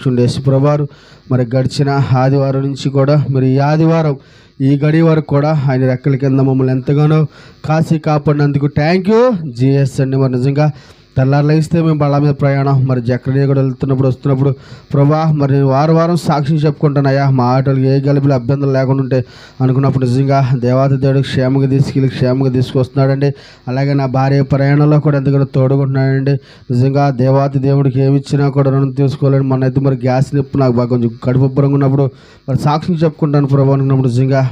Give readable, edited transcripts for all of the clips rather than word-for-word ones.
సాక్షి ఉండే యేసుప్రభువారు మరి గడిచిన ఆదివారం నుంచి కూడా మరి ఈ ఆదివారం ఈ గడి వరకు కూడా ఆయన రెక్కల కింద మమ్మల్ని ఎంతగానో కాసి కాపాడినందుకు థ్యాంక్ యూ జీఎస్ అండి. మరి నిజంగా తెల్లారులు ఇస్తే మేము బళ్ళ మీద ప్రయాణం మరి జక్కడిని కూడా వస్తున్నప్పుడు ప్రభా మరి నేను వారం సాక్షి చెప్పుకుంటానయ్యా, మా ఆటోలకి ఏ గలిబిలు అభ్యంతరం లేకుండా ఉంటే అనుకున్నప్పుడు నిజంగా దేవాతి దేవుడు క్షేమంగా తీసుకొస్తున్నాడండి. అలాగే నా భార్య ప్రయాణంలో కూడా ఎంతగానో తోడుకుంటున్నాడండి. నిజంగా దేవాతి దేవుడికి ఏమి ఇచ్చినా కూడా రుణం తీసుకోలేండి. మొన్నైతే మరి గ్యాస్ నిప్పు నాకు బాగా కొంచెం కడుపు ఉబ్బరంగా ఉన్నప్పుడు మరి సాక్షి చెప్పుకుంటాను ప్రభా అనుకున్నప్పుడు నిజంగా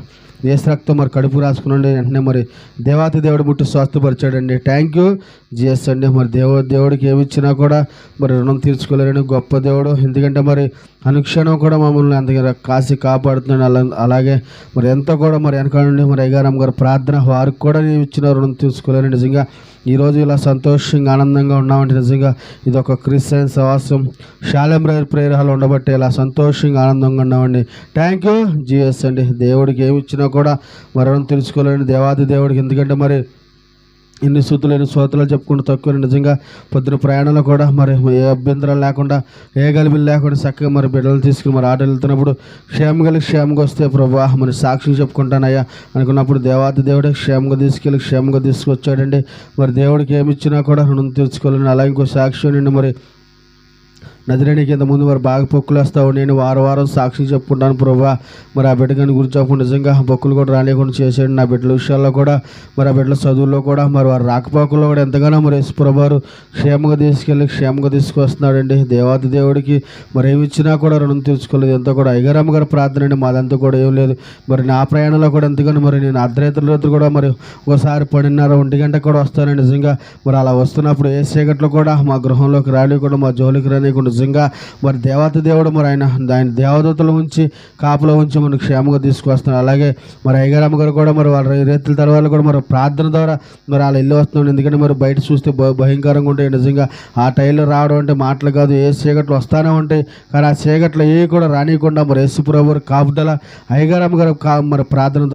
ఏసు రక్తం మరి కడుపు రాసుకున్నాండి. వెంటనే మరి దేవాతి దేవుడు ముట్టి స్వస్థపరిచాడండి. థ్యాంక్ యూ జీఎస్ అండి. మరి దేవుడికి ఏమి ఇచ్చినా కూడా మరి రుణం తీర్చుకోలేరని గొప్ప దేవుడు. ఎందుకంటే మరి అనుక్షణం కూడా మమ్మల్ని అంతగా కాసి కాపాడుతున్నాడు. అలాగే మరి ఎంతో కూడా మరి వెనకాలండి మరి అయ్యగారమ్మ గారు ప్రార్థన వారికి కూడా నేను ఇచ్చిన రుణం తీర్చుకోలేరు. నిజంగా ఈరోజు ఇలా సంతోషంగా ఆనందంగా ఉన్నామంటే నిజంగా ఇది ఒక క్రిస్టియన్ సవాసం షాలెం ప్రేయర్ హాల్ ఉండబట్టే ఇలా సంతోషంగా ఆనందంగా ఉన్నామండి. థ్యాంక్ యూ జీఎస్ అండి. దేవుడికి ఏమి ఇచ్చినా కూడా మరి రుణం తీర్చుకోలేని దేవాది దేవుడికి. ఎందుకంటే మరి ఇన్ని సూతులేని స్తోత్రాలు చెప్పుకుంటూ తక్కువ నిజంగా పొద్దున ప్రయాణంలో కూడా మరి ఏ అభ్యంతరాలు లేకుండా ఏ గలిబిలు లేకుండా చక్కగా మరి బిడ్డలు తీసుకుని మరి ఆటలు వెళ్తున్నప్పుడు క్షేమంగా వస్తే ప్రభా మరి సాక్షి చెప్పుకుంటానయ్యా అనుకున్నప్పుడు దేవాతి దేవుడే క్షేమంగా తీసుకొచ్చాడండి. మరి దేవుడికి ఏమి ఇచ్చినా కూడా రుణం తీర్చుకోలేని. అలాగే ఇంకో సాక్షి నుండి మరి నదిరేణి కింద ముందు మరి బాగా పొక్కులు వస్తావు. నేను వారం సాక్షి చెప్పుకుంటాను ప్రభా. మరి ఆ బిడ్డగాని గురించి చెప్పకుండా నిజంగా పొక్కులు కూడా రానియకుండా చేసాడు. నా బిడ్డల విషయాల్లో కూడా మరి ఆ బిడ్డల చదువుల్లో కూడా మరి వారి రాకపోకల్లో కూడా ఎంతగానో మరి యేసుప్రభువారు క్షేమంగా తీసుకొస్తున్నాడండి. దేవాతి దేవుడికి మరి ఏమి ఇచ్చినా కూడా రుణం తీర్చుకోలేదు. ఎంతో కూడా అయ్యగారమ్మ గారు ప్రార్థన అండి, మాదంతా కూడా ఏం లేదు. మరి నా ప్రయాణంలో కూడా ఎంతగానో మరి నేను అర్ధరాత్రి కూడా మరి ఒకసారి 12:30 గంటకు కూడా వస్తానండి. నిజంగా మరి అలా వస్తున్నప్పుడు ఏ చీకట్లో కూడా మా గృహంలోకి రానియకుండా మా జోలికి రానియకుండా నిజంగా మరి దేవాతి దేవుడు మరి ఆయన దేవదూతల ఉంచి కాపులో ఉంచి మనకు క్షేమంగా తీసుకొస్తున్నారు. అలాగే మరి అయ్యగారమ్మ గారు కూడా మరి వాళ్ళ రేతుల తర్వాత కూడా మరి ప్రార్థన ద్వారా మరి వాళ్ళు వెళ్ళి వస్తున్నాడు. ఎందుకంటే మరి బయట చూస్తే భయంకరంగా ఉంటాయి. నిజంగా ఆ టైంలో రావడం అంటే మాటలు కాదు, ఏ చీకట్లు వస్తానే ఉంటాయి. కానీ ఆ చీకట్లు ఏ కూడా రానియకుండా మరి యేసు ప్రభువు కాపుదల అయ్యగారమ్మ గారు మరి ప్రార్థన